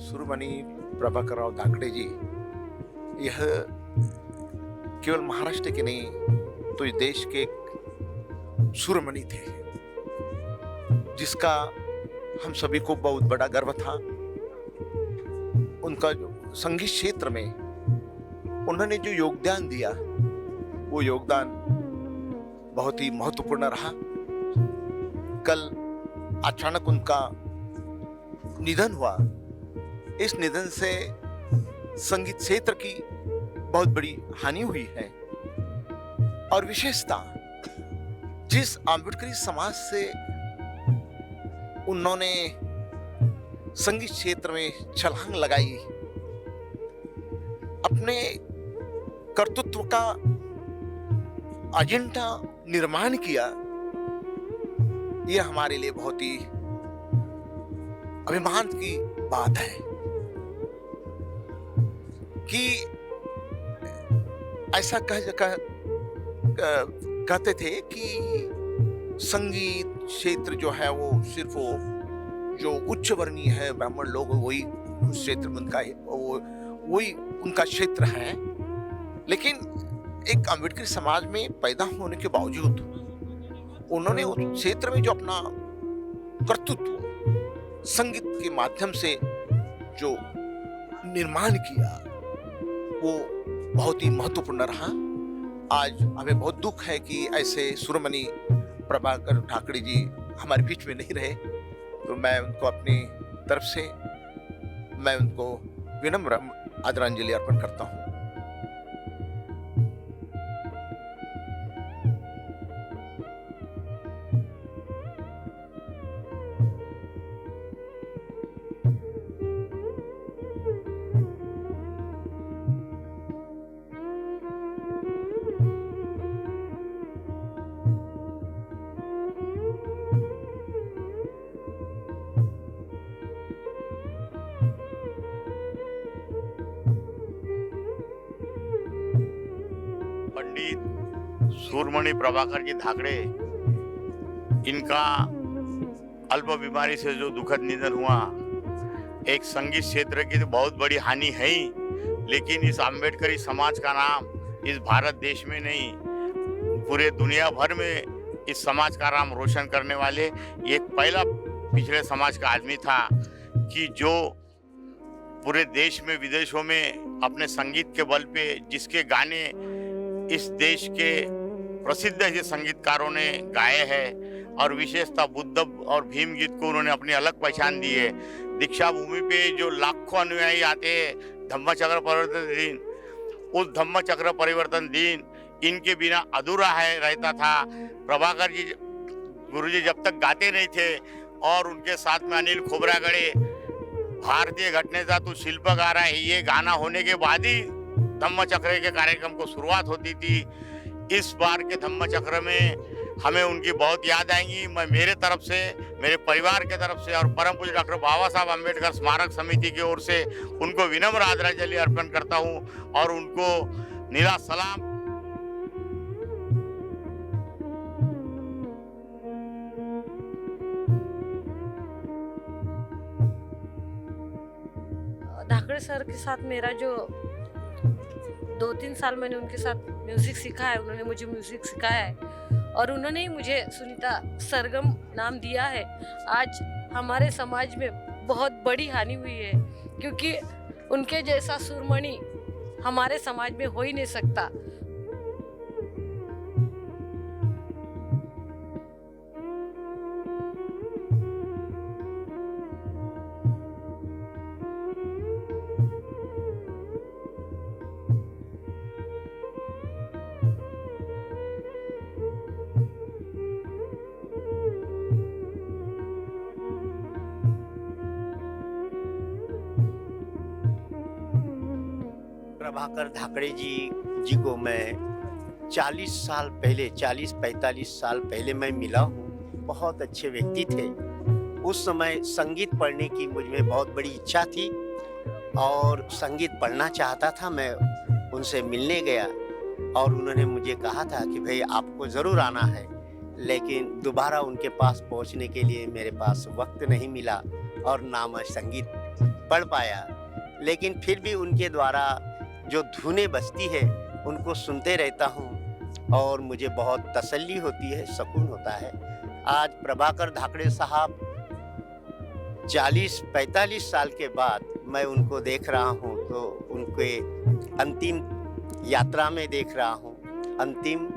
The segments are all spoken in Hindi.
सुरमणि प्रभाकरराव धाकड़े जी, यह केवल महाराष्ट्र के नहीं तो इस देश के एक सुरमणि थे, जिसका हम सभी को बहुत बड़ा गर्व था। उनका जो संगीत क्षेत्र में उन्होंने जो योगदान दिया, वो योगदान बहुत ही महत्वपूर्ण रहा। कल अचानक उनका निधन हुआ। इस निधन से संगीत क्षेत्र की बहुत बड़ी हानि हुई है और विशेषतः जिस आम्बेडकरी समाज से उन्होंने संगीत क्षेत्र में छलांग लगाई, अपने कर्तृत्व का एजेंडा निर्माण किया, यह हमारे लिए बहुत ही अभिमान की बात है कि ऐसा कहते थे कि संगीत क्षेत्र जो है वो सिर्फ वो जो उच्च वर्णीय है ब्राह्मण लोग, वही उस क्षेत्र में उनका वही उनका क्षेत्र है। लेकिन एक अम्बेडकरी समाज में पैदा होने के बावजूद उन्होंने उस क्षेत्र में जो अपना कर्तृत्व संगीत के माध्यम से जो निर्माण किया, वो बहुत ही महत्वपूर्ण रहा। आज हमें बहुत दुख है कि ऐसे सुरमणि प्रभाकर धाकड़े जी हमारे बीच में नहीं रहे, तो मैं उनको अपनी तरफ से मैं उनको विनम्र आदरांजलि अर्पण करता हूँ। पंडित सूरमणि प्रभाकर जी धाकड़े, इनका अल्प बीमारी से जो दुखद निधन हुआ, एक संगीत क्षेत्र की तो बहुत बड़ी हानि है ही, लेकिन इस आम्बेडकरी समाज का नाम इस भारत देश में नहीं, पूरे दुनिया भर में इस समाज का नाम रोशन करने वाले ये पहला पिछड़े समाज का आदमी था कि जो पूरे देश में विदेशों में अपने संगीत के बल पे जिसके गाने इस देश के प्रसिद्ध ऐसे संगीतकारों ने गाए हैं और विशेषतः बुद्ध और भीम गीत को उन्होंने अपनी अलग पहचान दी है। दीक्षा भूमि पे जो लाखों अनुयायी आते हैं, धम्मचक्र परिवर्तन दिन, उस धम्मचक्र परिवर्तन दिन इनके बिना अधूरा है रहता था। प्रभाकर जी गुरुजी जब तक गाते नहीं थे और उनके साथ में अनिल खोबरागड़े, भारतीय घटनेचा तू शिल्पकार है, ये गाना होने के बाद ही धम्मचक्र के कार्यक्रम को शुरुआत होती थी। इस बार के धम्मचक्र में हमें उनकी बहुत याद आएंगी। मैं मेरे तरफ से, मेरे परिवार के तरफ से और परम पूज्य डॉक्टर बाबा साहब अम्बेडकर स्मारक समिति की ओर से उनको विनम्र आदरांजलि अर्पण करता हूं और उनको नीला सलाम। धाकड़े सर के साथ मेरा जो 2-3 साल मैंने उनके साथ म्यूज़िक सीखा है, उन्होंने मुझे म्यूज़िक सिखाया है और उन्होंने ही मुझे सुनीता सरगम नाम दिया है। आज हमारे समाज में बहुत बड़ी हानि हुई है, क्योंकि उनके जैसा सुरमणि हमारे समाज में हो ही नहीं सकता। प्रभाकर धाकड़े जी को मैं 40-45 साल पहले मैं मिला हूँ। बहुत अच्छे व्यक्ति थे। उस समय संगीत पढ़ने की मुझ में बहुत बड़ी इच्छा थी और संगीत पढ़ना चाहता था। मैं उनसे मिलने गया और उन्होंने मुझे कहा था कि भाई आपको ज़रूर आना है, लेकिन दोबारा उनके पास पहुंचने के लिए मेरे पास वक्त नहीं मिला और ना मैं संगीत पढ़ पाया, लेकिन फिर भी उनके द्वारा जो धुनें बजती है उनको सुनते रहता हूँ और मुझे बहुत तसल्ली होती है, सुकून होता है। आज प्रभाकर धाकड़े साहब 40-45 साल के बाद मैं उनको देख रहा हूँ, तो उनके अंतिम यात्रा में देख रहा हूँ, अंतिम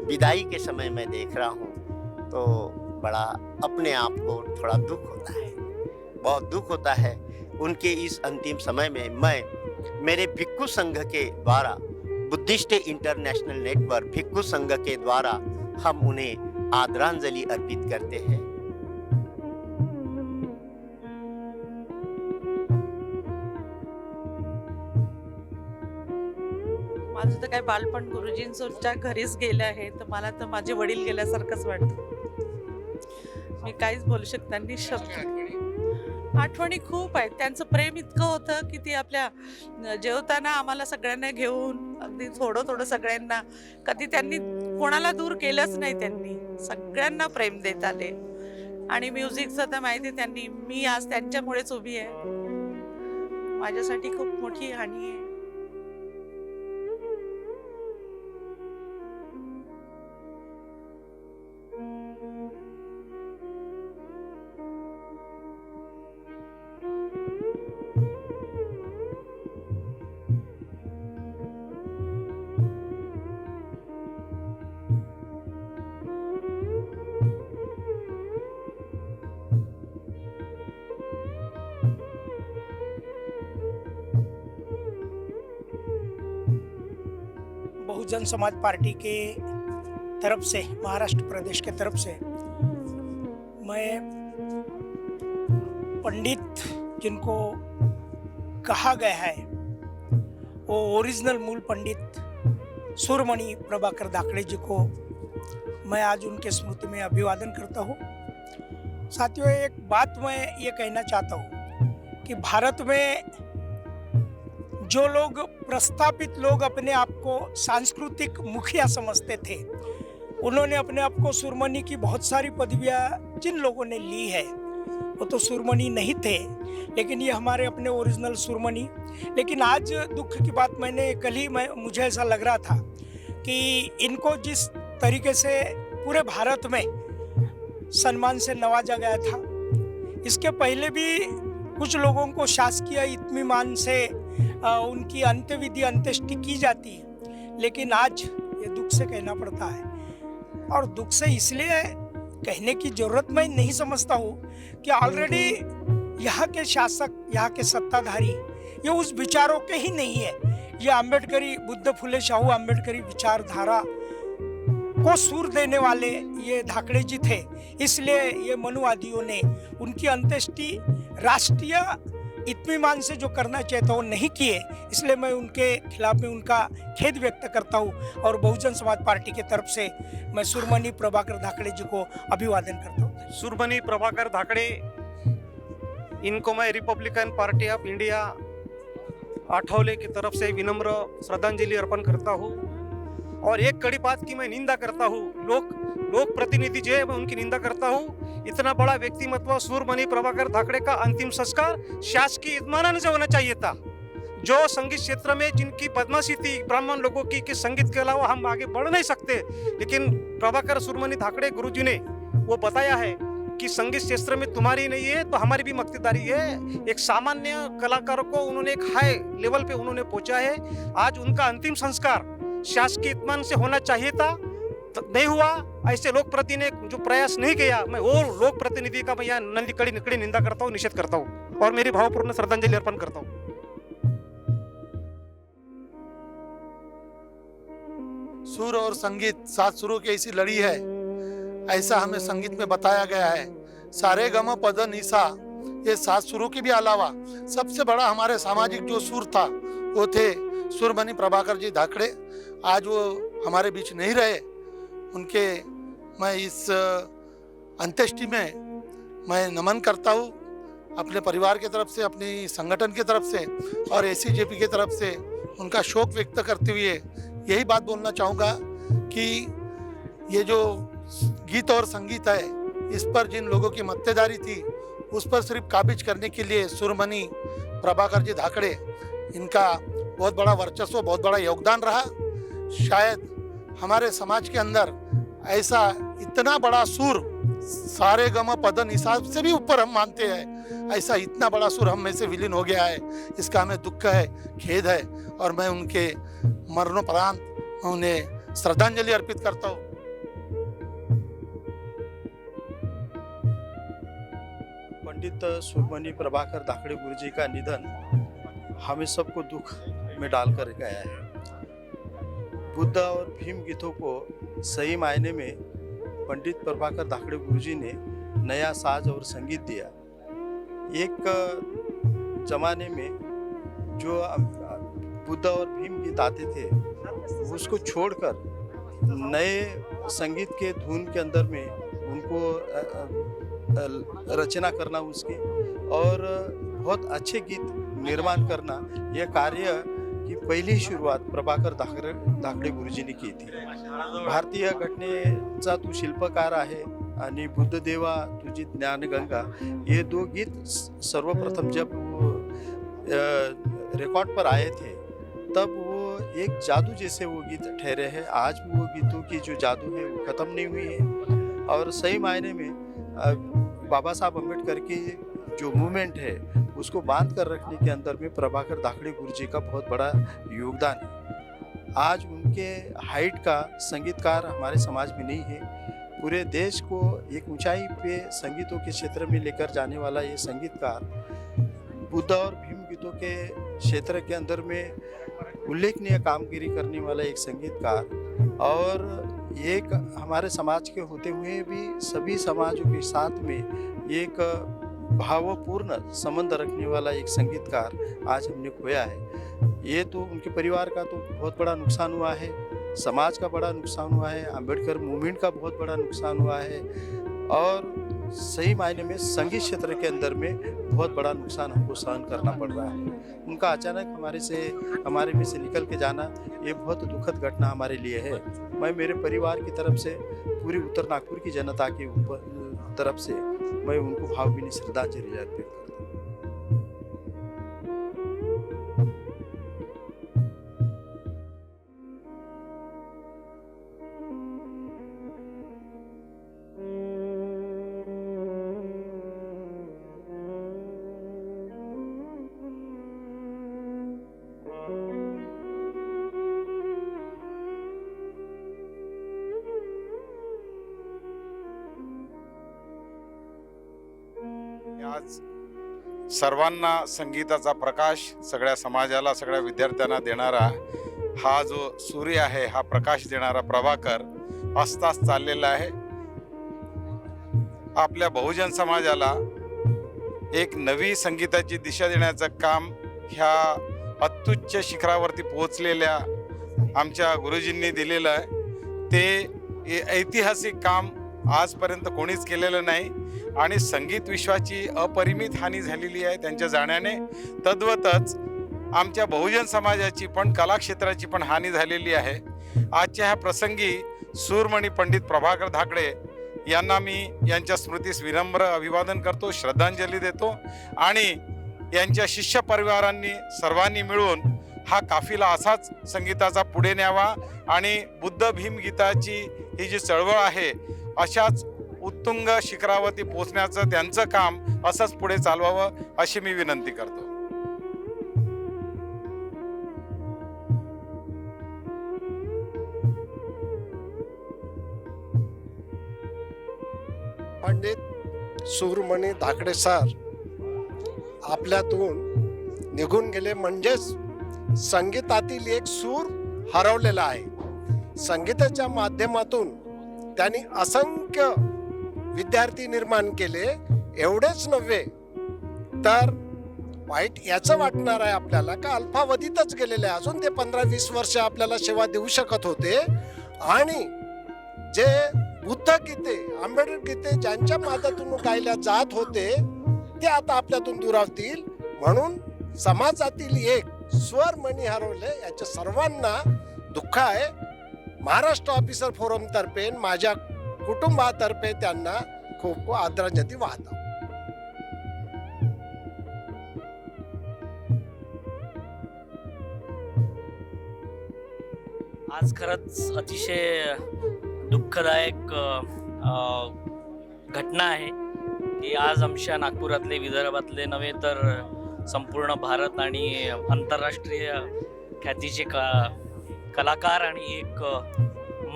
विदाई के समय में देख रहा हूँ, तो बड़ा अपने आप को थोड़ा दुख होता है, बहुत दुख होता है। उनके इस अंतिम समय में मैं मेरे भिक्खु संघ के द्वारा, बुद्धिस्ट इंटरनेशनल नेटवर्क भिक्खु संघ के द्वारा हम उन्हें आदरांजलि अर्पित करते हैं। माझं तर काय बालपण गुरुजींच्या घरीच गेले आहे, तर मला तर माझे वडील गेल्यासारखंच वाटतं। मी काहीच बोलू शकत नाही, शब्द आठवणी खूप आहेत। त्यांचं प्रेम इतकं होतं की ती आपल्या जेवताना आम्हाला सगळ्यांना घेऊन अगदी थोडं थोडं सगळ्यांना, कधी त्यांनी कोणाला दूर केलंच नाही, त्यांनी सगळ्यांना प्रेम देत आले। आणि म्युझिकचं तर माहिती त्यांनी, मी आज त्यांच्यामुळेच उभी आहे, माझ्यासाठी खूप मोठी हानी आहे। बहुजन समाज पार्टी के तरफ से, महाराष्ट्र प्रदेश के तरफ से मैं पंडित जिनको कहा गया है वो ओरिजिनल मूल पंडित सूरमणि प्रभाकर धाकड़े जी को मैं आज उनके स्मृति में अभिवादन करता हूँ। साथियों, एक बात मैं ये कहना चाहता हूँ कि भारत में जो लोग प्रस्थापित लोग अपने आप को सांस्कृतिक मुखिया समझते थे, उन्होंने अपने आप को सूरमणि की बहुत सारी पदवियां जिन लोगों ने ली है वो तो सूरमणि नहीं थे, लेकिन ये हमारे अपने ओरिजिनल सूरमणि। लेकिन आज दुख की बात, मुझे ऐसा लग रहा था कि इनको जिस तरीके से पूरे भारत में सम्मान से नवाजा गया था, इसके पहले भी कुछ लोगों को शासकीय इत्मीमान से उनकी अंत्यविधि अंत्येष्टि की जाती है, लेकिन आज ये दुख से कहना पड़ता है। और दुख से इसलिए कहने की जरूरत मैं नहीं समझता हूँ कि ऑलरेडी यहाँ के शासक, यहाँ के सत्ताधारी ये उस विचारों के ही नहीं है। ये अम्बेडकरी, बुद्ध फुले शाहू अम्बेडकरी विचारधारा को सूर देने वाले ये धाकड़े जी थे, इसलिए ये मनुवादियों ने उनकी अंत्येष्टि राष्ट्रीय इत्मीमान से जो करना चाहिए था वो नहीं किए, इसलिए मैं उनके खिलाफ में उनका खेद व्यक्त करता हूँ और बहुजन समाज पार्टी की तरफ से मैं सूरमणि प्रभाकर धाकड़े जी को अभिवादन करता हूँ। सूरमणि प्रभाकर धाकड़े, इनको मैं Republican party of India Athawale की तरफ से विनम्र श्रद्धांजलि अर्पण करता हूँ। और एक कड़ी बात की मैं निंदा करता हूँ, लोक प्रतिनिधि जो है मैं उनकी निंदा करता हूँ। इतना बड़ा व्यक्तिमत्व सूरमणि प्रभाकर धाकड़े का अंतिम संस्कार शासकीय इत्मीमान से होना चाहिए था। जो संगीत क्षेत्र में जिनकी बदमाशी थी ब्राह्मण लोगों की कि संगीत के अलावा हम आगे बढ़ नहीं सकते, लेकिन प्रभाकर सूरमणि धाकड़े गुरुजी ने वो बताया है कि संगीत क्षेत्र में तुम्हारी नहीं है तो हमारी भी मक्तेदारी है। एक सामान्य कलाकारों को उन्होंने एक हाई लेवल पे उन्होंने पहुंचा है। आज उनका अंतिम संस्कार शासकीय इत्मीमान से होना चाहिए था, तो नहीं हुआ। ऐसे लोक प्रतिनिधि ने जो प्रयास नहीं किया, मैं वो लोक प्रतिनिधि का मैं यहाँ कड़ी निंदा करता हूँ, निषेध करता हूँ और मेरी भावपूर्ण श्रद्धांजलि अर्पण करता हूँ। सुर और संगीत 7 सुरों की ऐसी लड़ी है, ऐसा हमें संगीत में बताया गया है। सारे गम पद निसा, ये 7 सुरों के भी अलावा सबसे बड़ा हमारे सामाजिक जो सुर था वो थे सूरमणि प्रभाकर जी धाकड़े। आज वो हमारे बीच नहीं रहे, उनके मैं इस अंत्येष्टि में मैं नमन करता हूँ अपने परिवार की तरफ से, अपनी संगठन की तरफ से और एसीजेपी की तरफ से उनका शोक व्यक्त करते हुए यही बात बोलना चाहूँगा कि ये जो गीत और संगीत है, इस पर जिन लोगों की मक्तेदारी थी उस पर सिर्फ काबिज करने के लिए सूरमणि प्रभाकर जी धाकड़े, इनका बहुत बड़ा वर्चस्व, बहुत बड़ा योगदान रहा। शायद हमारे समाज के अंदर ऐसा इतना बड़ा सुर, सारे गम पद निसा से भी ऊपर हम मानते हैं, ऐसा इतना बड़ा सुर हम में से विलीन हो गया है। इसका हमें दुख है, खेद है, और मैं उनके मरणोपरांत मैं उन्हें श्रद्धांजलि अर्पित करता हूँ। पंडित सुरमणि प्रभाकर धाकड़े गुरुजी का निधन हमें सबको दुख में डालकर गया है। बुद्ध और भीम गीतों को सही मायने में पंडित प्रभाकर धाकड़े गुरुजी ने नया साज और संगीत दिया। एक जमाने में जो बुद्ध और भीम गीत आते थे उसको छोड़कर नए संगीत के धुन के अंदर में उनको रचना करना उसकी, और बहुत अच्छे गीत निर्माण करना, यह कार्य की पहिली शुरुआत प्रभाकर धाकड़े गुरुजींनी की थी। भारतीय घटनेचा तू शिल्पकार आहे आणि बुद्धदेवा तुझी ज्ञानगंगा, ये दो गीत सर्वप्रथम जब वो रिकॉर्ड पर आए थे तब वो एक जादू जैसे वो गीत ठहरे हैं। आज भी वो गीतों की जो जादू है वो ख़त्म नहीं हुई है, और सही मायने में बाबा साहब अम्बेडकर की जो मूवमेंट है उसको बांध कर रखने के अंदर में प्रभाकर धाकड़े गुरुजी का बहुत बड़ा योगदान है। आज उनके हाइट का संगीतकार हमारे समाज में नहीं है। पूरे देश को एक ऊंचाई पे संगीतों के क्षेत्र में लेकर जाने वाला ये संगीतकार, बुद्ध और भीम गीतों के क्षेत्र के अंदर में उल्लेखनीय कामगिरी करने वाला एक संगीतकार, और एक हमारे समाज के होते हुए भी सभी समाजों के साथ में एक भावपूर्ण संबंध रखने वाला एक संगीतकार आज हमने खोया है। ये तो उनके परिवार का तो बहुत बड़ा नुकसान हुआ है, समाज का बड़ा नुकसान हुआ है, अम्बेडकर मूवमेंट का बहुत बड़ा नुकसान हुआ है, और सही मायने में संगीत क्षेत्र के अंदर में बहुत बड़ा नुकसान हमको सहन करना पड़ रहा है। उनका अचानक हमारे में से निकल के जाना ये बहुत दुखद घटना हमारे लिए है। मैं मेरे परिवार की तरफ से, पूरी उत्तर नागपुर की जनता की तरफ से मैं उनको भावभीनी श्रद्धांजलि अर्पित करता हूँ। आज सर्वांना संगीताचा प्रकाश, सगळ्या समाजाला, सगळ्या विद्यार्थ्यांना देणारा हा जो सूर्य आहे, हा प्रकाश देणारा प्रभाकर अस्तास चाललेला आहे। आपल्या बहुजन समाजाला एक नवी संगीताची दिशा देण्याचं काम ह्या अत्युच्च शिखरावरती पोहोचलेल्या आमच्या गुरुजींनी दिलेलं आहे। ते ऐतिहासिक काम आजपर्यंत कोणीच केलेलं नाही, आणि संगीत विश्वाची अपरिमित हानी झालेली आहे त्यांच्या जाण्याने। तद्वतच आमच्या बहुजन समाजाची पण, कला क्षेत्राची पण हानी झालेली आहे। आजच्या ह्या प्रसंगी सूरमणी पंडित प्रभाकर धाकड़े यांना मी यांच्या स्मृतीस विनम्र अभिवादन करतो, श्रद्धांजली देतो, आणि यांच्या शिष्य परिवारांनी सर्वांनी मिळून हा काफिला असाच संगीताचा पुढे न्यावा, आणि बुद्ध भीम गीताची ही जी चळवळ आहे अशाच उत्तुंग शिखरावरती पोहोचण्याचं त्यांचं काम असंच पुढे चालवावं अशी मी विनंती करतो। पंडित सूरमणी धाकड़े सर आपल्यातून निघून गेले, म्हणजेच संगीतातील एक सूर हरवलेला आहे। संगीताच्या माध्यमातून त्यांनी असंख्य विद्यार्थी निर्माण केले। एवढेच नव्हे तर वाईट याचं वाटणार आहे आपल्याला का अल्पावधीतच गेलेले, अजून ते 15-20 वर्ष आपल्याला सेवा देऊ शकत होते, आणि जे बुद्ध गीते, आंबेडकर गीते ज्यांच्या माध्यमातून गायल्या जात होते ते आता आपल्यातून दुरावतील, म्हणून समाजातील एक स्वरमणी हरवले याच्या सर्वांना दुःख आहे। महाराष्ट्र ऑफिसर फोरम तर्फे माझ्या कुटुंबातर्फे त्यांना खूप आदरांजली वाहतो। आज खरंच अतिशय दुःखदायक घटना आहे की आज आमच्या नागपुरातले, विदर्भातले नव्हे तर संपूर्ण भारत आणि आंतरराष्ट्रीय ख्यातीचे कलाकार आणि एक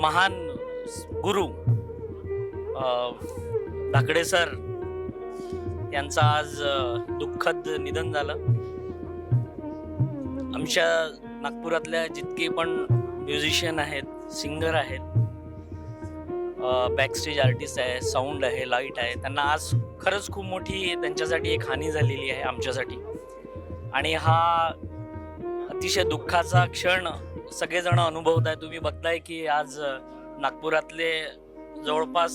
महान गुरु धाकडे सर यांचं आज दुःखद निधन झालं. आमच्या नागपुरातल्या जितके पण म्युझिशियन आहेत, सिंगर आहेत, बॅकस्टेज आर्टिस्ट आहे, साऊंड आहे, लाईट आहे, त्यांना आज खरंच खूप मोठी त्यांच्यासाठी एक हानी झालेली आहे आमच्यासाठी. आणि हा अतिशय दुःखाचा क्षण सगळेजण अनुभवत आहे. तुम्ही बघताय की आज नागपुरातले जवळपास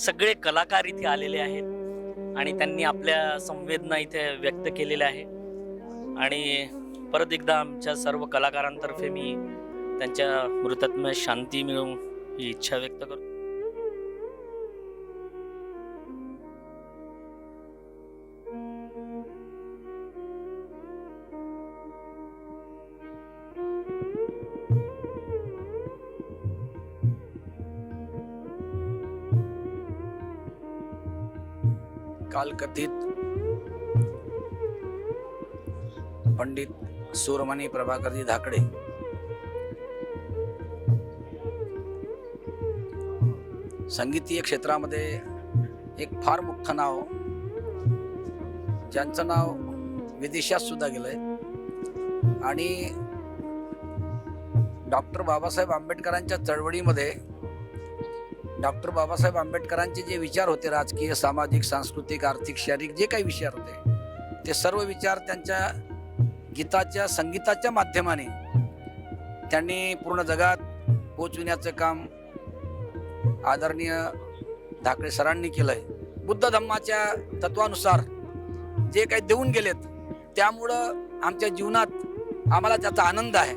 सगळे कलाकार इथे आलेले आहेत आणि त्यांनी आपल्या संवेदना इथे व्यक्त केलेल्या आहे. आणि परत एकदा आमच्या सर्व कलाकारांतर्फे मी त्यांच्या मृतात्म्यास शांती मिळवू ही इच्छा व्यक्त करतो. कालकथित पंडित सूरमणी प्रभाकरजी धाकडे संगीतीय क्षेत्रामध्ये एक फार मोठं नाव, ज्यांचं नाव विदेशात सुद्धा गेलंय. आणि डॉक्टर बाबासाहेब आंबेडकरांच्या चळवळीमध्ये डॉक्टर बाबासाहेब आंबेडकरांचे जे विचार होते, राजकीय, सामाजिक, सांस्कृतिक, आर्थिक, शारीरिक जे काही विचार होते, ते सर्व विचार त्यांच्या गीताच्या, संगीताच्या माध्यमाने त्यांनी पूर्ण जगात पोचविण्याचं काम आदरणीय धाकडे सरांनी केलंय. बुद्ध धम्माच्या तत्वानुसार जे काही देऊन गेलेत, त्यामुळं आमच्या जीवनात आम्हाला त्याचा आनंद आहे.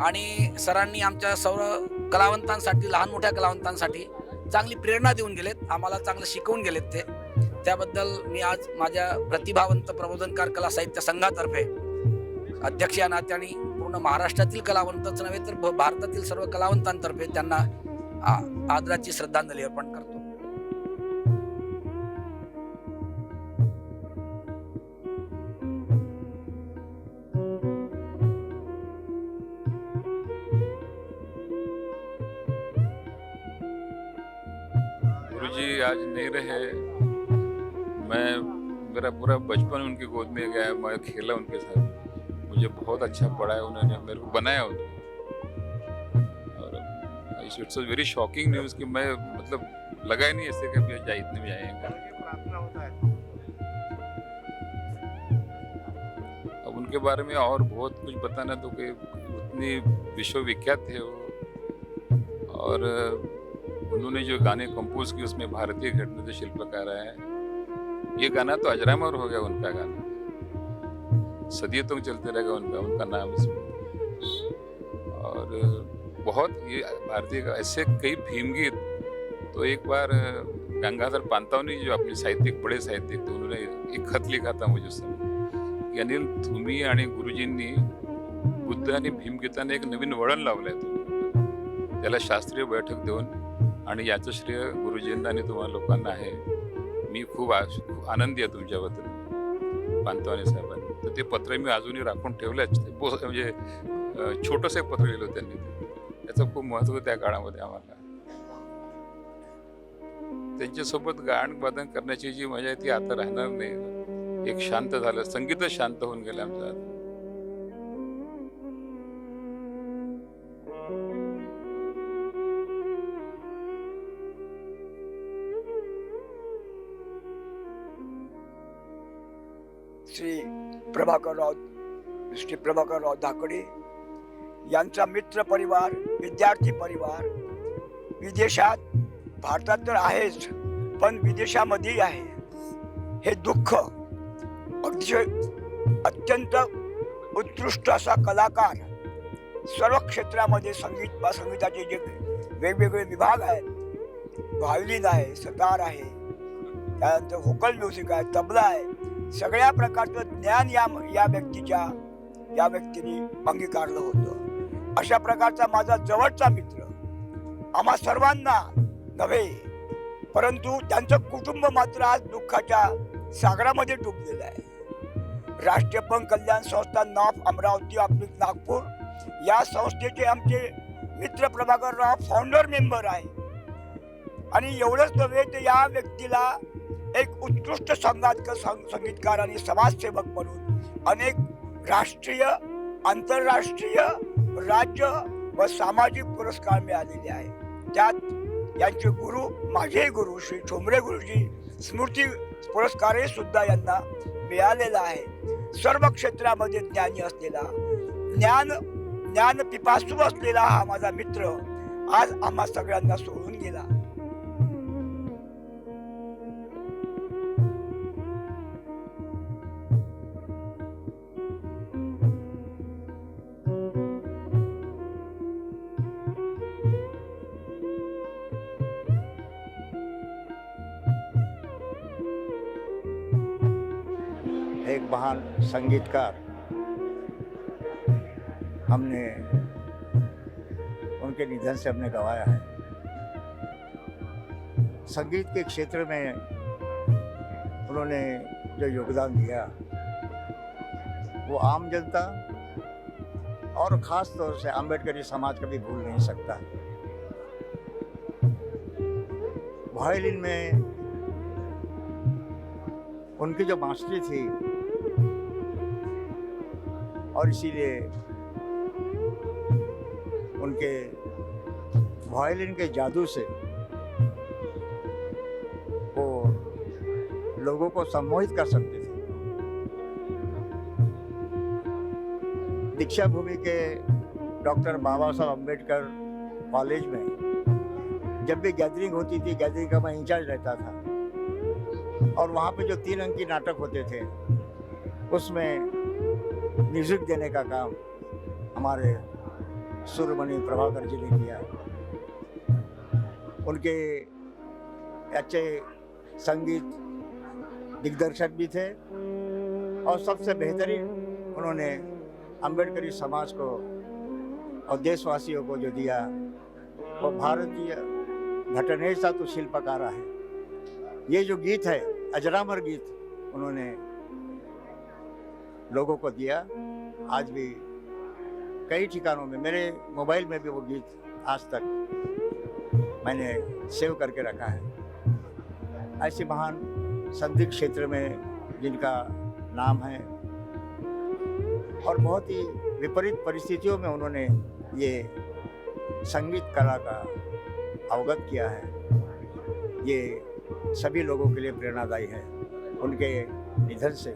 आणि सरांनी आमच्या सर्व कलावंतांसाठी, लहान मोठ्या कलावंतांसाठी चांगली प्रेरणा देऊन गेलेत, आम्हाला चांगलं शिकवून गेलेत ते. त्याबद्दल मी आज माझ्या प्रतिभावंत प्रबोधनकार कला साहित्य संघातर्फे अध्यक्ष या नात्याने पूर्ण महाराष्ट्रातील कलावंतच नव्हे तर भारतातील सर्व कलावंतांतर्फे त्यांना आदराची श्रद्धांजली अर्पण करतो. गुरुजी आज नहीं रहे. मेरा पूरा बचपन उनकी गोद में गया, मैं खेला उनके साथ, मुझे बहुत अच्छा पढ़ाया उन्होंने, मेरे को बनाया उन्होंने. और इट्स वेरी शॉकिंग न्यूज़ कि मैं मतलब लगा ही नहीं ऐसे कि इतने भी आएंगे. अब उनके बारे में और बहुत कुछ बताना तो कि उतनी विश्वविख्यात थे वो. और उन्होंने जो गाने कंपोज किए उसमें भारतीय घटना से शिल्पकार है. ये गाना तो अजरामर हो गया, उनका गाना सदियों तक चलते रहेगा उनका नाम इसमें. और बहुत ये भारतीय का ऐसे कई भीम गीत. तो एक बार गंगाधर पांतावनी जो अपने साहित्यिक, बड़े साहित्यिक थे, उन्होंने एक खत लिखा था मुझे उस समय की अनिल, तुम्ही आणि गुरुजींनी बुद्ध आणि भीमगीताने एक नवीन वळण लावलंय, त्याला शास्त्रीय बैठक देऊन, आणि याचं श्रेय गुरुजींना आणि तुम्हाला लोकांना आहे. मी खूप आनंदी आहे तुमच्याबद्दल पांतवानी साहेबांनी. तर ते पत्र मी अजूनही राखून ठेवलंच. म्हणजे छोटंसं एक पत्र लिहिलं त्यांनी, त्याचं खूप महत्त्व त्या काळामध्ये आम्हाला. त्यांच्यासोबत गायन वादन करण्याची जी मजा आहे ती आता राहणार नाही. एक शांत झालं, संगीतच शांत होऊन गेलं आमचं आता. श्री प्रभाकरराव धाकडे यांचा मित्र परिवार, विद्यार्थी परिवार विदेशात, भारतात तर आहेच पण विदेशामध्येही आहे. हे दुःख, अत्यंत उत्कृष्ट असा कलाकार, सर्व क्षेत्रामध्ये संगीताचे जे वेगवेगळे विभाग आहेत, व्हायोलिन आहे, सतार आहे, त्यानंतर व्होकल म्युझिक आहे, तबला आहे, सगळ्या प्रकारचं ज्ञान या व्यक्तीने अंगीकारलं होतं. अशा प्रकारचा माझा जवळचा मित्र, आम्हा सर्वांना नव्हे परंतु त्यांचं कुटुंब मात्र आज दुःखाच्या सागरामध्ये डुबलेलं आहे. राष्ट्रीय अपंग कल्याण संस्था नॉफ अमरावती ऑब्लिक नागपूर या संस्थेचे आमचे मित्र प्रभाकरराव फाउंडर मेंबर आहे. आणि एवढंच नव्हे तर या व्यक्तीला एक उत्कृष्ट संगीतकार आणि समाजसेवक म्हणून अनेक राष्ट्रीय, आंतरराष्ट्रीय, राज्य व सामाजिक पुरस्कार मिळालेले आहेत. त्यात यांचे गुरु, माझे गुरु श्री ठोंबरे गुरुजी स्मृती पुरस्कारही सुद्धा यांना मिळालेला आहे. सर्व क्षेत्रामध्ये ज्ञानी असलेला, ज्ञान पिपासू असलेला हा माझा मित्र आज आम्हा सगळ्यांना सोडून गेला. एक महान संगीतकार हमने उनके निधन से हमने गंवाया है. संगीत के क्षेत्र में उन्होंने जो योगदान दिया वो आम जनता और ख़ास तौर से अम्बेडकरी समाज कभी भूल नहीं सकता. वायलिन में उनकी जो मास्टरी थी और इसीलिए उनके वायलिन के जादू से वो लोगों को सम्मोहित कर सकते थे. दीक्षा भूमि के डॉक्टर बाबा साहब अम्बेडकर कॉलेज में जब भी गैदरिंग होती थी, गैदरिंग का मैं इंचार्ज रहता था और वहाँ पे जो 3 अंकी नाटक होते थे उसमें म्यूजिक देने का काम हमारे सूरमणि प्रभाकर जी ने किया. उनके अच्छे संगीत दिग्दर्शक भी थे और सबसे बेहतरीन उन्होंने अम्बेडकरी समाज को और देशवासियों को जो दिया वो भारतीय घटनेचा तो शिल्पकार है. ये जो गीत है, अजरामर गीत, उन्होंने लोगों को दिया. आज भी कई ठिकानों में, मेरे मोबाइल में भी वो गीत आज तक मैंने सेव करके रखा है. ऐसे महान संगीत क्षेत्र में जिनका नाम है और बहुत ही विपरीत परिस्थितियों में उन्होंने ये संगीत कला का अवगत किया है, ये सभी लोगों के लिए प्रेरणादायी है. उनके निधन से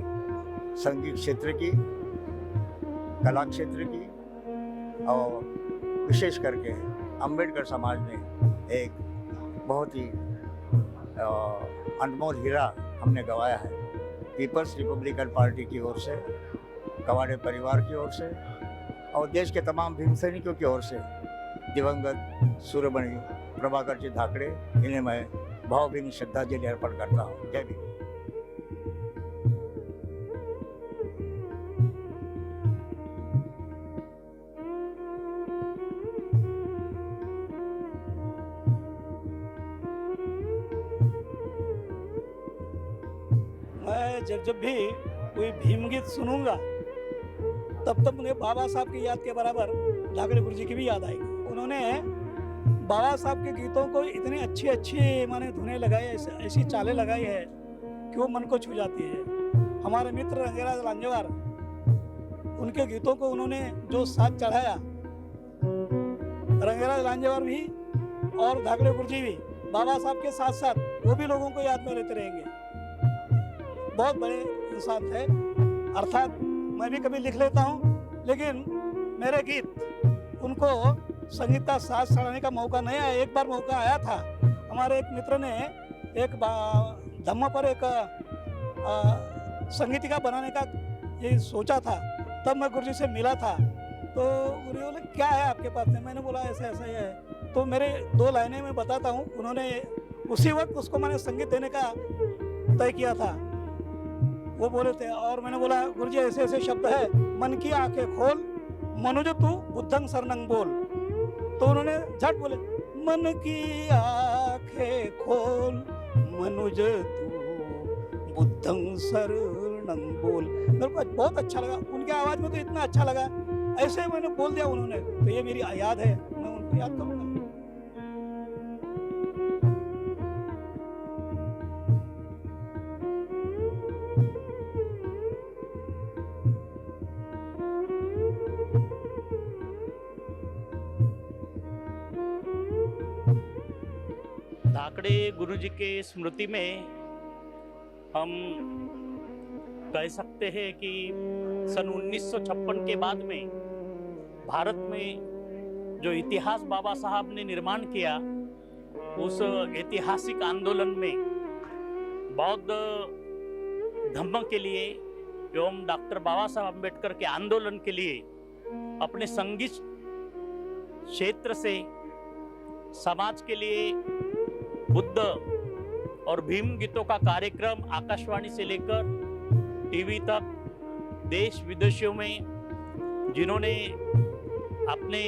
संगीत क्षेत्र की, कला क्षेत्र की और विशेष करके अम्बेडकर समाज ने एक बहुत ही अनमोल हीरा हमने गंवाया है. पीपल्स रिपब्लिकन पार्टी की ओर से, कवाड़े परिवार की ओर से और देश के तमाम भीम सैनिकों की ओर से दिवंगत सूरमणि प्रभाकर जी धाकड़े, इन्हें मैं भावभीनी श्रद्धांजलि अर्पण करता हूँ. जय भीम. मैं जब भी कोई भीम गीत सुनूंगा तब तक मुझे बाबा साहब की याद के बराबर धाकड़े गुरुजी की भी याद आएगी. उन्होंने बाबा साहब के गीतों को इतनी अच्छी अच्छी माने धुनें लगाई, ऐसी चालें लगाई है कि वो मन को छू जाती है. हमारे मित्र रंगेराज लांजेवार, उनके गीतों को उन्होंने जो साथ चढ़ाया, रंगेराज लांजेवार भी और धाकड़े गुरुजी भी बाबा साहब के साथ साथ वो भी लोगों को याद में रहते रहेंगे. बहुत बड़े इंसान थे. अर्थात मैं भी कभी लिख लेता हूँ, लेकिन मेरे गीत उनको संगीत का साथ चढ़ाने का मौका नहीं आया. एक बार मौका आया था. हमारे एक मित्र ने एक धम्म पर एक संगीतिका बनाने का ये सोचा था. तब मैं गुरुजी से मिला था तो गुरुजी बोले क्या है आपके पास में. मैंने बोला ऐसा ऐसा ही है. तो मेरे 2 लाइनें मैं बताता हूँ. उन्होंने उसी वक्त उसको मैंने संगीत देने का तय किया था. वो बोले थे और मैंने बोला गुरुजी ऐसे ऐसे शब्द है, मन की आंखें खोल, मनोज तू बुद्धंग शरणं बोल, तो उन्होंने झट बोले मन की आंखें खोल मनोज तू बुद्धंग शरणं बोल। मेरे को बहुत अच्छा लगा, उनके आवाज में तो इतना अच्छा लगा, ऐसे मैंने बोल दिया उन्होंने, तो ये मेरी याद है, मैं उनको याद करूंगा। धाकड़े गुरुजी के स्मृति में हम कह सकते हैं कि सन 1956 के बाद में भारत में जो इतिहास बाबा साहब ने निर्माण किया, उस ऐतिहासिक आंदोलन में बौद्ध धम्म के लिए एवं डॉक्टर बाबा साहब अम्बेडकर के आंदोलन के लिए अपने संगीत क्षेत्र से समाज के लिए बुद्ध और भीम गीतों का कार्यक्रम आकाशवाणी से लेकर टीवी तक देश विदेशों में जिन्होंने अपने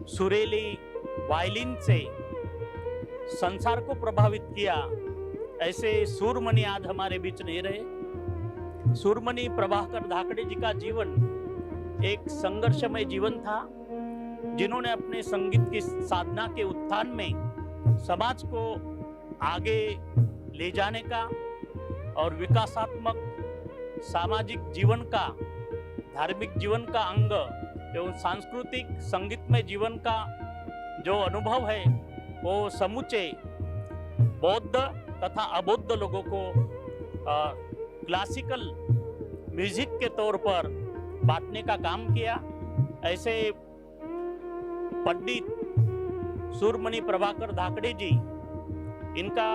सुरीली वायलिन से संसार को प्रभावित किया, ऐसे सूरमणि आज हमारे बीच नहीं रहे। सूरमणि प्रभाकर धाकड़े जी का जीवन एक संघर्षमय जीवन था, जिन्होंने अपने संगीत की साधना के उत्थान में समाज को आगे ले जाने का और विकासात्मक सामाजिक जीवन का, धार्मिक जीवन का अंग एवं सांस्कृतिक संगीतमय जीवन का जो अनुभव है, वो समूचे बौद्ध तथा अबौद्ध लोगों को क्लासिकल म्यूजिक के तौर पर बांटने का काम किया। ऐसे पंडित सूरमणि प्रभाकर धाकड़े जी, इनका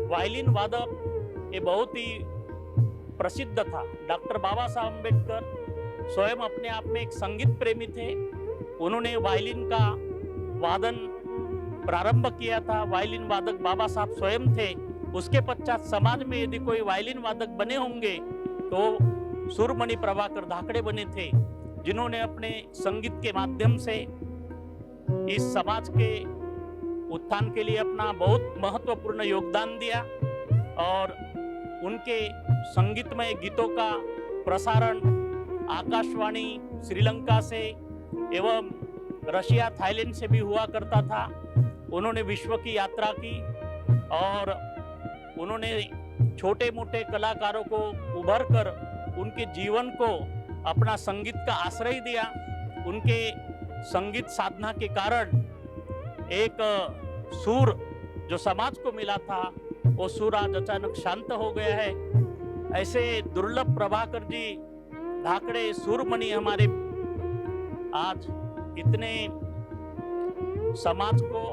वायलिन वादक ये बहुत ही प्रसिद्ध था। डॉक्टर बाबा साहब अम्बेडकर स्वयं अपने आप में एक संगीत प्रेमी थे। उन्होंने वायलिन का वादन प्रारंभ किया था। वायलिन वादक बाबा साहब स्वयं थे। उसके पश्चात समाज में यदि कोई वायलिन वादक बने होंगे तो सूरमणि प्रभाकर धाकड़े बने थे, जिन्होंने अपने संगीत के माध्यम से इस समाज के उत्थान के लिए अपना बहुत महत्वपूर्ण योगदान दिया और उनके संगीतमय गीतों का प्रसारण आकाशवाणी श्रीलंका से एवं रशिया, थाईलैंड से भी हुआ करता था। उन्होंने विश्व की यात्रा की और उन्होंने छोटे मोटे कलाकारों को उभर कर उनके जीवन को अपना संगीत का आश्रय दिया। उनके संगीत साधना के कारण एक सुर जो समाज को मिला था, वो सुर आज अचानक शांत हो गया है। ऐसे दुर्लभ प्रभाकर जी धाकड़े सूरमणि हमारे आज इतने समाज को,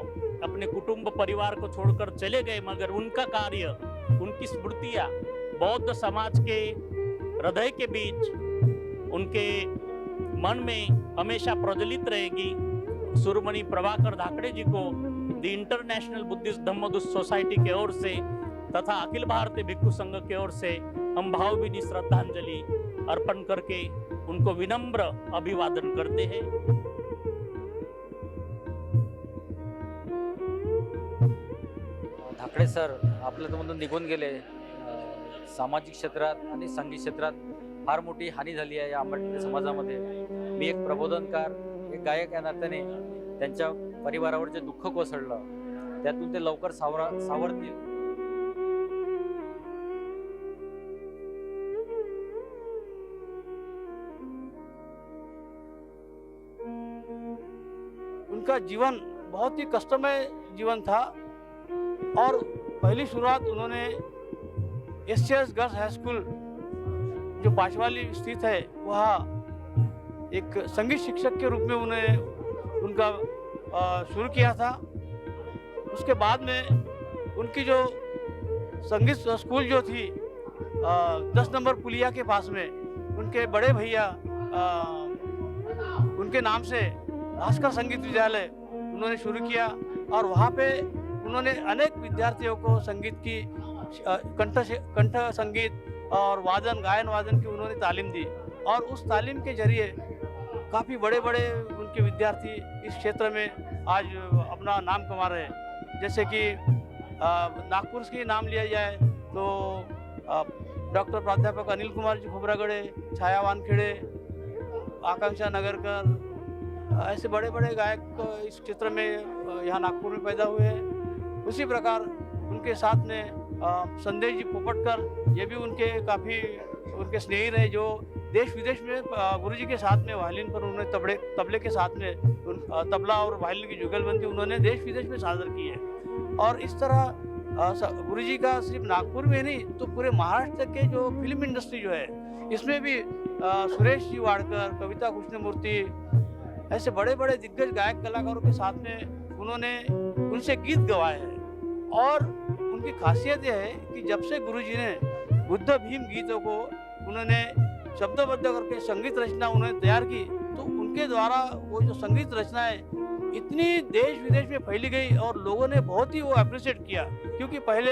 अपने कुटुंब परिवार को छोड़कर चले गए, मगर उनका कार्य, उनकी स्मृतियाँ बौद्ध समाज के हृदय के बीच, उनके मन में हमेशा प्रज्वलित रहेगी। सूरमणि प्रभाकर धाकड़े जी को the international Buddhist Dhammaduta society की ओर से तथा अखिल भारतीय भिक्षु संघ की ओर से हम भावभीनी श्रद्धांजलि अर्पण करके उनको विनम्र अभिवादन करते हैं। धाकड़े सर आपल्यामधून निघून गेले। सामाजिक क्षेत्रात आणि संगीत क्षेत्रात फार मोठी हानी झाली आहे या आंबेडकरी समाजामध्ये। मी एक प्रबोधनकार, एक गायक या नात्याने त्यांच्या परिवारावर जे दुःख कोसळलं त्यातून ते लवकर सावरतील। उनका जीवन बहुत ही कष्टमय जीवन था और पहली शुरुआत उन्होंने एससीएस गर्ल्स हाई स्कूल जो पांचवाली स्थित है वहाँ एक संगीत शिक्षक के रूप में उन्हें उनका शुरू किया था। उसके बाद में उनकी जो संगीत स्कूल जो थी 10 नंबर पुलिया के पास में, उनके बड़े भैया उनके नाम से भास्कर संगीत विद्यालय उन्होंने शुरू किया और वहाँ पे उन्होंने अनेक विद्यार्थियों को संगीत की कंठ संगीत और वादन, गायन वादन की उन्होंने तालीम दी और उस तालीम के जरिए काफ़ी बड़े बड़े उनके विद्यार्थी इस क्षेत्र में आज अपना नाम कमा रहे हैं। जैसे कि नागपुर की नाम लिया जाए तो डॉक्टर प्राध्यापक अनिल कुमार जी खोबरागड़े, छाया वानखेड़े, आकांक्षा नगरकर, ऐसे बड़े बड़े गायक इस क्षेत्र में यहाँ नागपुर में पैदा हुए हैं। उसी प्रकार उनके साथ में संदेश जी पोपटकर, ये भी उनके काफ़ी उनके स्नेही रहे, जो देश विदेश में गुरुजी के साथ में वायलिन पर उन्होंने तबले के साथ में तबला और वायलिन की जुगलबंदी उन्होंने देश विदेश में साझा की है। और इस तरह गुरुजी का सिर्फ नागपुर में नहीं तो पूरे महाराष्ट्र के जो फिल्म इंडस्ट्री जो है इसमें भी सुरेश जी वाडकर, कविता कृष्णमूर्ति, ऐसे बड़े बड़े दिग्गज गायक कलाकारों के साथ में उन्होंने उनसे गीत गवाए हैं। और उनकी खासियत यह है कि जब से गुरुजी ने बुद्ध भीम गीतों को उन्होंने शब्दबद्ध करके संगीत रचना उन्होंने तैयार की, तो उनके द्वारा वो जो संगीत रचना है इतनी देश विदेश में फैली गई और लोगों ने बहुत ही वो अप्रिशिएट किया। क्योंकि पहले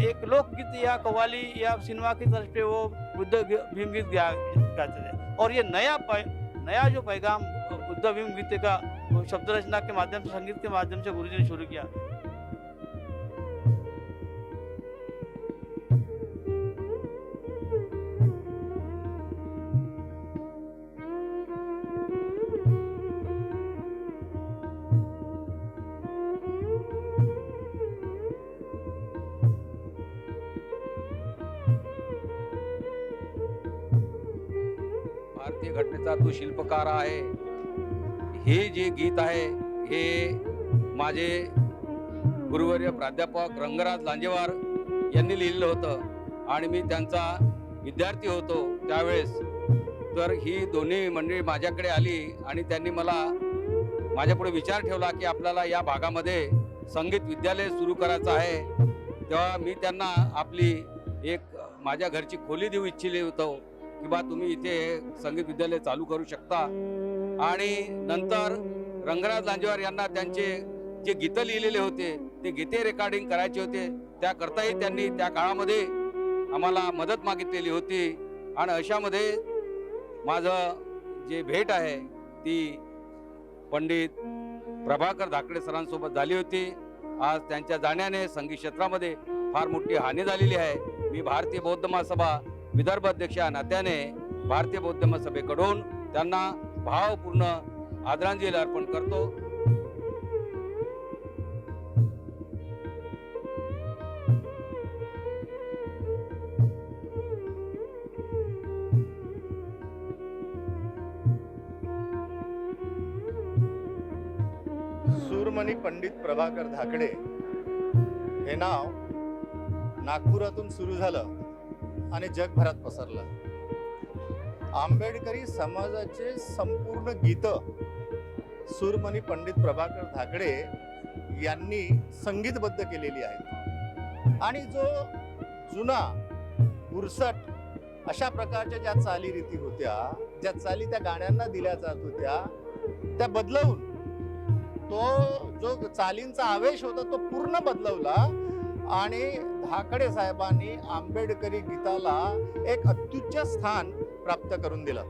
एक लोकगीत या कव्वाली या सिनेमा की तरफ पे वो बुद्ध भीम गीत गाते थे, और ये नया जो पैगाम बुद्ध भीम गीत का वो शब्द रचना के माध्यम से, संगीत के माध्यम से गुरुजी ने शुरू किया। भारतीय घटनेचा तो शिल्पकार आहे। हे जे गीत आहे हे माझे गुरुवर्य प्राध्यापक रंगराज लांजेवार यांनी लिहिलेलं होतं आणि मी त्यांचा विद्यार्थी होतो त्यावेळेस। तर ही दोन्ही मंडळी माझ्याकडे आली आणि त्यांनी मला माझ्यापुढे विचार ठेवला की आपल्याला या भागामध्ये संगीत विद्यालय सुरू करायचं आहे। तेव्हा मी त्यांना आपली एक माझ्या घरची खोली देऊ इच्छिले होतो की बा तुम्ही इथे संगीत विद्यालय चालू करू शकता। आणि नंतर रंगराज लांजेवार यांना त्यांचे जे गीतं लिहिलेले होते ते गीते रेकॉर्डिंग करायचे होते, त्याकरताही त्यांनी त्या काळामध्ये आम्हाला मदत मागितलेली होती। आणि अशामध्ये माझं जे भेट आहे ती पंडित प्रभाकर धाकडे सरांसोबत झाली होती। आज त्यांच्या जाण्याने संगीत क्षेत्रामध्ये फार मोठी हानी झालेली आहे। मी भारतीय बौद्ध महासभा विदर्भ अध्यक्ष या नात्याने भारतीय बौद्ध महासभेकडून त्यांना भावपूर्ण आदरांजली अर्पण करतो। सूरमणी पंडित प्रभाकर धाकडे हे नाव नागपुरातून सुरू झालं आणि जगभरात पसरलं। आंबेडकरी समाजाचे संपूर्ण गीतं सूरमणी पंडित प्रभाकर धाकडे यांनी संगीतबद्ध केलेली आहेत। आणि जो जुना उरसट अशा प्रकारच्या ज्या चालीरीती होत्या, ज्या चाली त्या गाण्यांना दिल्या जात होत्या, त्या बदलवून तो जो चालींचा आवेश होता तो पूर्ण बदलवला आणि धाकडे साहेबांनी आंबेडकरी गीताला एक अत्युच्च स्थान प्राप्त करून दिलं।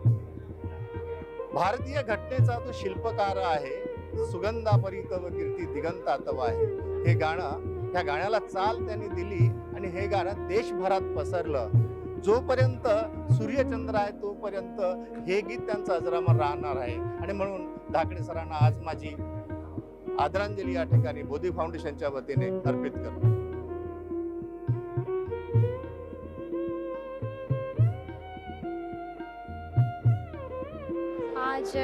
भारतीय घटनेचा तो शिल्पकार आहे। सुगंधापरी तव कीर्ती दिगंतातव आहे हे गाणं, त्या गाण्याला चाल त्यांनी दिली आणि हे गाणं देशभरात पसरलं। जोपर्यंत सूर्यचंद्र आहे तोपर्यंत हे गीत त्यांचं अजरामर राहणार आहे। आणि म्हणून धाकडे सरांना आज माझी आदरांजली या ठिकाणी बोधी फाउंडेशनच्या वतीने अर्पित करतो। आज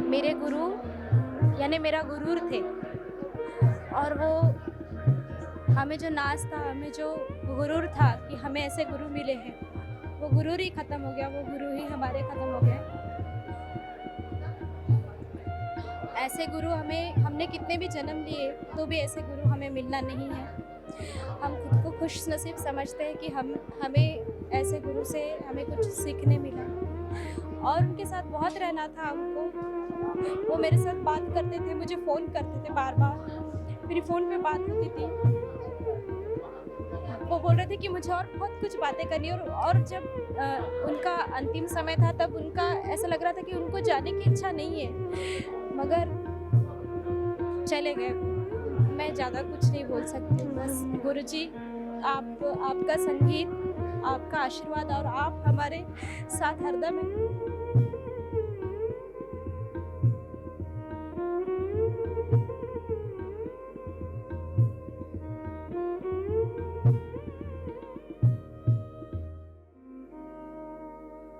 मेरे गुरु यानी मेरा गुरूर थे, और वो हमें जो नाज था, हमें जो गुरूर था कि हमें ऐसे गुरु मिले हैं, वो गुरूर ही ख़त्म हो गया, वो गुरु ही हमारे ख़त्म हो गए। ऐसे गुरु हमने कितने भी जन्म लिए तो भी ऐसे गुरु हमें मिलना नहीं है। हम खुद को खुश नसीब समझते हैं कि हमें ऐसे गुरु से हमें कुछ सीखने मिला, और उनके साथ बहुत रहना था हमको। वो मेरे साथ बात करते थे, मुझे फ़ोन करते थे, बार बार मेरी फ़ोन पे बात होती थी। वो बोल रहे थे कि मुझे और बहुत कुछ बातें करनी है, और जब उनका अंतिम समय था तब उनका ऐसा लग रहा था कि उनको जाने की इच्छा नहीं है, मगर चले गए। मैं ज़्यादा कुछ नहीं बोल सकती हूँ, बस गुरुजी आपका संगीत, आपका आशीर्वाद और आप हमारे साथ हरदम हैं।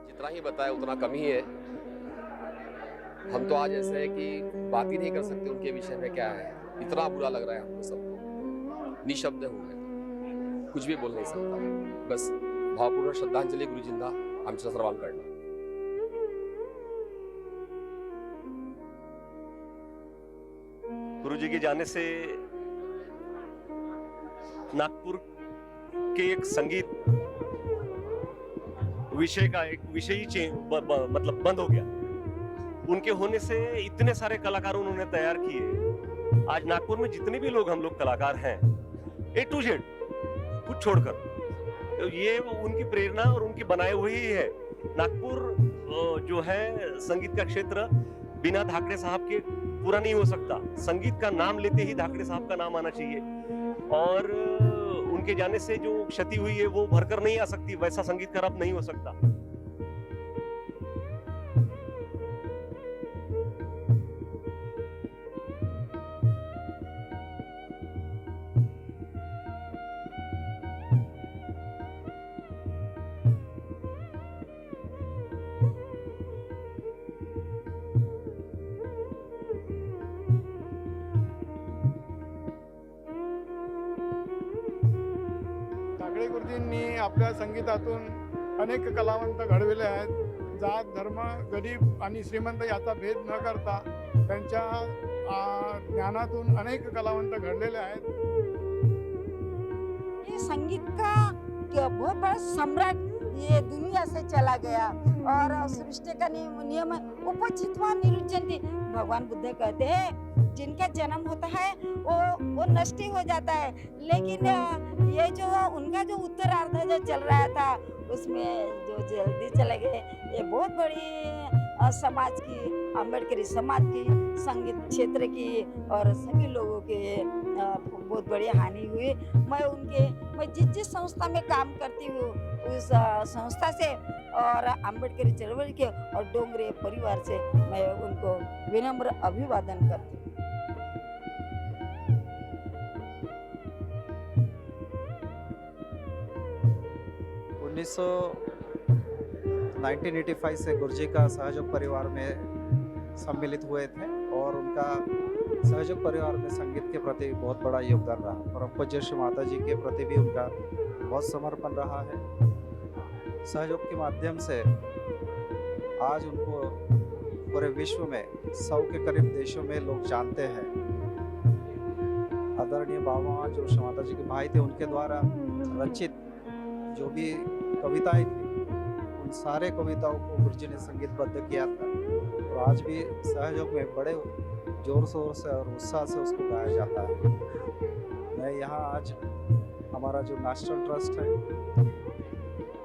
जितना ही बताया उतना कम ही है। हम तो आज ऐसे है कि बात ही नहीं कर सकते उनके विषय में क्या है। इतना बुरा लग रहा है हमको सबको, निशब्द हो गए, कुछ भी बोल नहीं सकता। बस भावपूर्ण श्रद्धांजली गुरुजींना आमच्या सर्वांकडनं। गुरुजी के जाने से नागपुर के एक संगीत विषय का एक विषय ही मतलब बंद हो गया। उनके होने से इतने सारे कलाकार उन्होंने तैयार किए। आज नागपुर में जितने भी लोग हम लोग कलाकार हैं, A to Z कुछ छोड़कर, तो ये उनकी प्रेरणा और उनकी बनाए हुए ही है। नागपुर जो है संगीत का क्षेत्र बिना धाकड़े साहब के पूरा नहीं हो सकता। संगीत का नाम लेते ही धाकड़े साहब का नाम आना चाहिए, और उनके जाने से जो क्षति हुई है वो भरकर नहीं आ सकती। वैसा संगीतकार अब नहीं हो सकता। धाकड़े गुरुजींनी आपल्या संगीतातून अनेक कलावंत घडविले आहेत। जात धर्म गरीब आणि श्रीमंत याचा भेद न करता त्यांच्या ज्ञानातून अनेक कलावंत घडलेले आहेत। ये संगीत का बहुत बड़ा सम्राट ये दुनिया से चला गया, और सृष्टि का नियम उपचितवा निरुचंती। भगवान बुद्ध कहते हैं जिनका जन्म होता है वो नष्ट हो जाता है, लेकिन ये जो उनका जो उत्तरार्ध जो चल रहा था उसमें जो जल्दी चले गए, ये बहुत बड़ी समाज की, अम्बेडकरी समाज की, संगीत क्षेत्र की और सभी लोगों के बहुत बड़ी हानि हुई। मैं जिस संस्था में काम करती हूँ उस संस्था से और अम्बेडकरी चळवळ के और डोंगरे परिवार से मैं उनको विनम्र अभिवादन करती हूँ। 1985 से गुरुजी का सहयोग परिवार में सम्मिलित हुए थे, और उनका सहयोग परिवार में संगीत के प्रति बहुत बड़ा योगदान रहा। परम पूज्य श्री माता जी के प्रति भी उनका बहुत समर्पण रहा है। सहयोग के माध्यम से आज उनको पूरे विश्व में 100 के करीब देशों में लोग जानते हैं। आदरणीय बाबा जो श्री माता जी के भाई थे, उनके द्वारा रचित जो भी कविताएं थी, उन सारे कविताओं को गुरुजी ने संगीतबद्ध किया था, और आज भी सहयोग में बड़े जोर शोर से और उत्साह से उसको गाया जाता है। मैं यहाँ आज हमारा जो नेशनल ट्रस्ट है,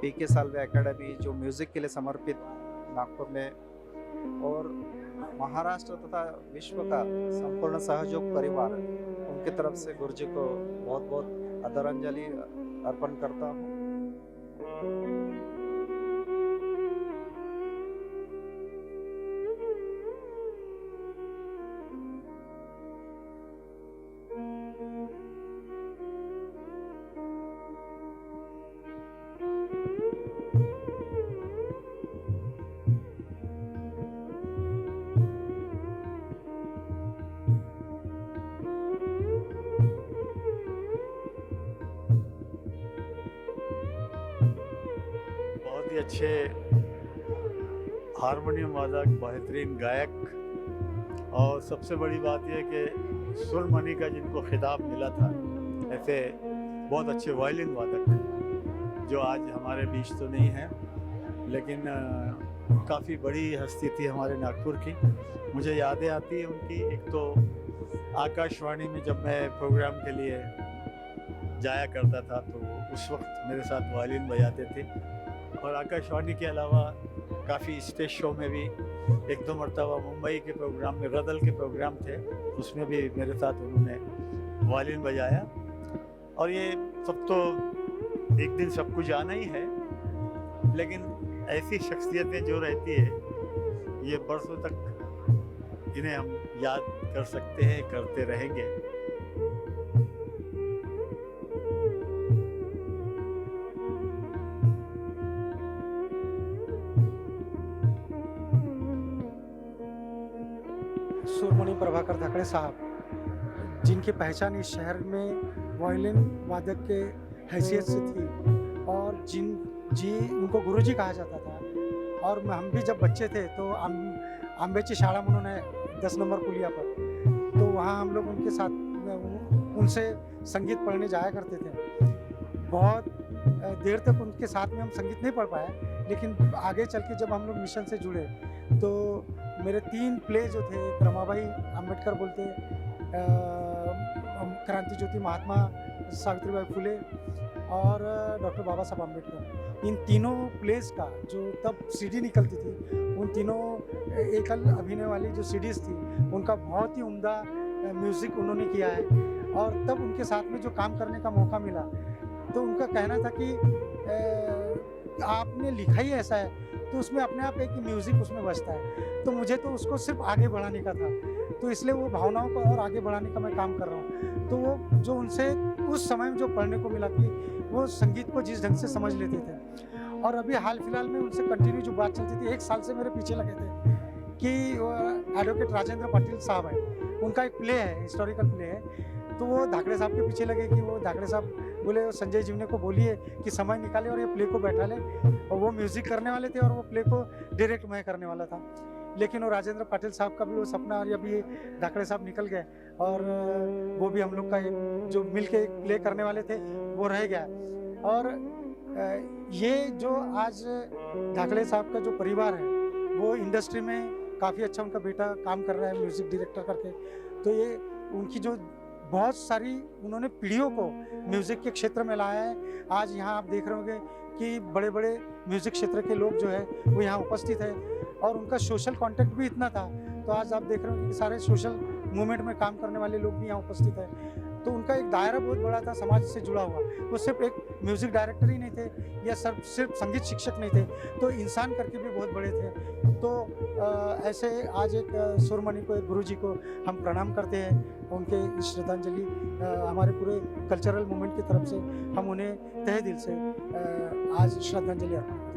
PK साल्वे एकेडमी, जो म्यूजिक के लिए समर्पित नागपुर में, और महाराष्ट्र तथा विश्व का संपूर्ण सहयोग परिवार, उनकी तरफ से गुरुजी को बहुत बहुत आदरांजलि अर्पण करता हूँ। अच्छे हारमोनियम वादक, बेहतरीन गायक, और सबसे बड़ी बात यह कि सुरमणि का जिनको खिताब मिला था, ऐसे बहुत अच्छे वायलिन वादक जो आज हमारे बीच तो नहीं हैं, लेकिन काफ़ी बड़ी हस्ती थी हमारे नागपुर की। मुझे यादें आती हैं उनकी। एक तो आकाशवाणी में जब मैं प्रोग्राम के लिए जाया करता था, तो उस वक्त मेरे साथ वायलिन बजाते थे। और आकाशवाणी के अलावा काफ़ी स्टेज शो में भी 1-2 मरतबा मुंबई के प्रोग्राम में, रदल के प्रोग्राम थे, उसमें भी मेरे साथ उन्होंने वायलिन बजाया। और ये सब तो एक दिन सबको जाना ही है, लेकिन ऐसी शख्सियतें जो रहती है ये बरसों तक इन्हें हम याद कर सकते हैं, करते रहेंगे। सुरमणि प्रभाकर धाकड़े साहब, जिनकी पहचान इस शहर में वायलिन वादक के हैसियत से थी और उनको गुरुजी कहा जाता था। और हम भी जब बच्चे थे तो आंबेची शाळा म्हणून है 10 नंबर पुलिया पर, तो वहाँ हम लोग उनके साथ उनसे संगीत पढ़ने जाया करते थे। बहुत देर तक उनके साथ में हम संगीत नहीं पढ़ पाए, लेकिन आगे चल के जब हम लोग मिशन से जुड़े तो मेरे 3 प्ले जो थे, रमाबाई आम्बेडकर बोलते, क्रांति ज्योति महात्मा सावित्रीबाई फुले और डॉक्टर बाबा साहब आम्बेडकर, इन तीनों प्लेस का जो तब सीडी निकलती थी, उन तीनों एकल अभिनय वाली जो सीडीज थी, उनका बहुत ही उम्दा म्यूज़िक उन्होंने किया है। और तब उनके साथ में जो काम करने का मौका मिला, तो उनका कहना था कि आपने लिखा ही ऐसा है, तो उसमें अपने आप एक म्यूज़िक उसमें बजता है। तो मुझे तो उसको सिर्फ आगे बढ़ाने का था, तो इसलिए वो भावनाओं को और आगे बढ़ाने का मैं काम कर रहा हूँ। तो वो जो उनसे उस समय में जो पढ़ने को मिला कि वो संगीत को जिस ढंग से समझ लेते थे। और अभी हाल फिलहाल में उनसे कंटिन्यू जो बात चलती थी, 1 साल से मेरे पीछे लगे थे कि एडवोकेट राजेंद्र पाटिल साहब है, उनका एक प्ले है, हिस्टोरिकल प्ले है, तो वो धाकड़े साहब के पीछे लगे कि वो धाकड़े साहब बोले संजय जीवने को बोलिए कि समय निकाले और ये प्ले को बैठा ले। और वो म्यूज़िक करने वाले थे और वो प्ले को डायरेक्ट मैं करने वाला था, लेकिन वो राजेंद्र पाटिल साहब का भी वो सपना, और अभी धाकड़े साहब निकल गए और वो भी हम लोग का जो मिल के प्ले करने वाले थे वो रह गया। और ये जो आज धाकड़े साहब का जो परिवार है, वो इंडस्ट्री में काफ़ी अच्छा उनका बेटा काम कर रहा है म्यूज़िक डायरेक्टर करके। तो ये उनकी जो बहुत सारी उन्होंने पीढ़ियों को म्यूज़िक के क्षेत्र में लाया है। आज यहाँ आप देख रहे होंगे कि बड़े बड़े म्यूज़िक क्षेत्र के लोग जो है वो यहाँ उपस्थित है, और उनका सोशल कॉन्टेक्ट भी इतना था। तो आज आप देख रहे होंगे कि सारे सोशल मूवमेंट में काम करने वाले लोग भी यहाँ उपस्थित हैं। तो उनका एक दायरा बहुत बड़ा था समाज से जुड़ा हुआ। वो सिर्फ एक म्यूज़िक डायरेक्टर ही नहीं थे या सिर्फ संगीत शिक्षक नहीं थे, तो इंसान करके भी बहुत बड़े थे। तो ऐसे आज एक सुरमणि को, एक गुरुजी को हम प्रणाम करते हैं। उनके श्रद्धांजलि हमारे पूरे कल्चरल मूवमेंट की तरफ से हम उन्हें तहे दिल से आज श्रद्धांजलि अर्पण करते हैं।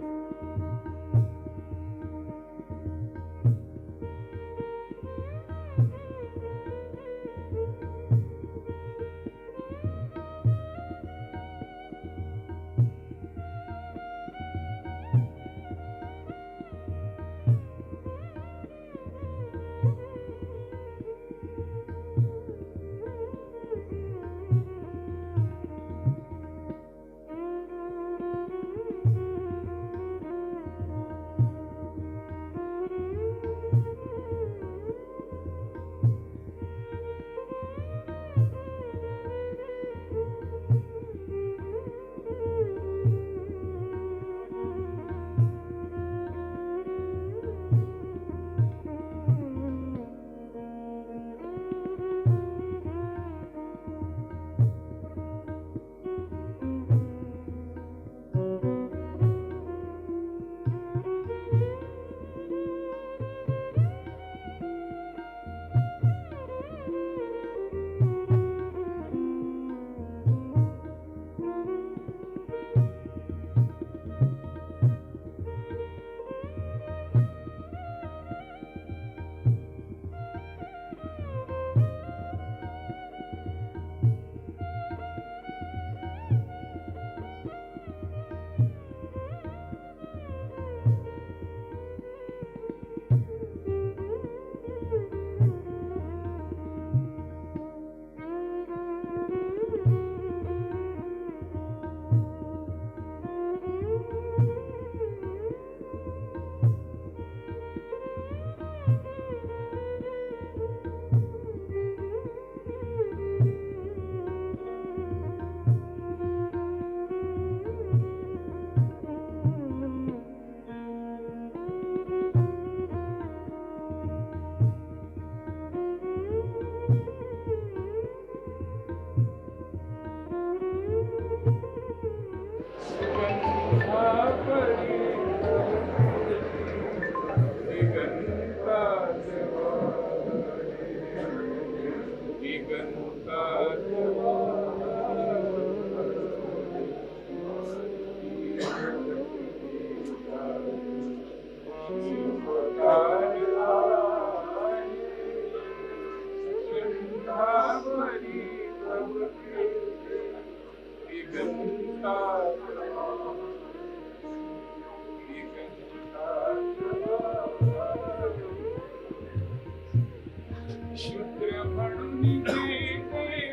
शुद्र म्हणून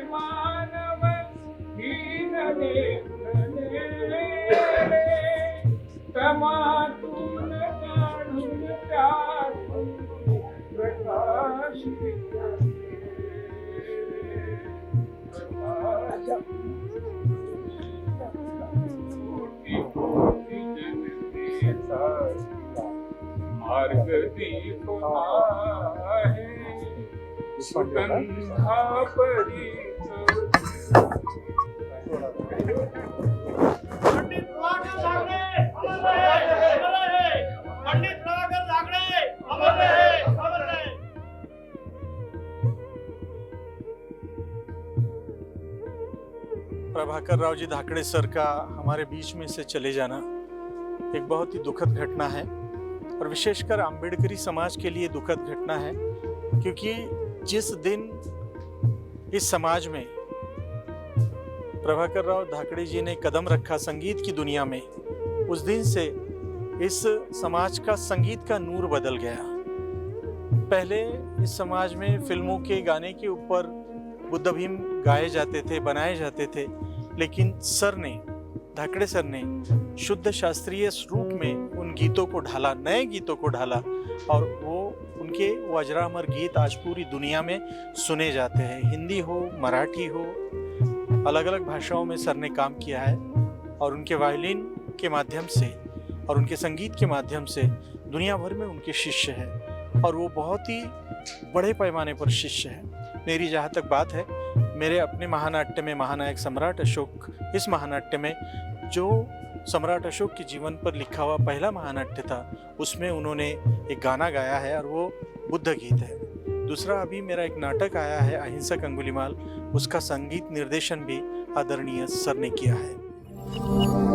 मानव हीन तमातून जाणून त्यातून प्रकाश मार्ग दीप आहे सुगंधा परी प्रभाकर राव जी धाकड़े सर का हमारे बीच में से चले जाना एक बहुत ही दुखद घटना है और विशेषकर अम्बेडकरी समाज के लिए दुखद घटना है, क्योंकि जिस दिन इस समाज में प्रभाकर राव धाकड़े जी ने कदम रखा संगीत की दुनिया में, उस दिन से इस समाज का संगीत का नूर बदल गया। पहले इस समाज में फिल्मों के गाने के ऊपर बुद्ध भीम गाए जाते थे, बनाए जाते थे, लेकिन सर ने, धाकड़े सर ने शुद्ध शास्त्रीय रूप में उन गीतों को ढाला, नए गीतों को ढाला, और वो उनके वज्रामर गीत आज पूरी दुनिया में सुने जाते हैं। हिंदी हो, मराठी हो, अलग अलग भाषाओं में सर ने काम किया है और उनके वायलिन के माध्यम से और उनके संगीत के माध्यम से दुनिया भर में उनके शिष्य हैं और वो बहुत ही बड़े पैमाने पर शिष्य हैं। मेरी जहाँ तक बात है, मेरे अपने महानाट्य में महानायक सम्राट अशोक, इस महानाट्य में जो सम्राट अशोक के जीवन पर लिखा हुआ पहला महानाट्य था, उसमें उन्होंने एक गाना गाया है और वो बुद्ध गीत है। दूसरा अभी मेरा एक नाटक आया है अहिंसक अंगुलीमाल, उसका संगीत निर्देशन भी आदरणीय सर ने किया है।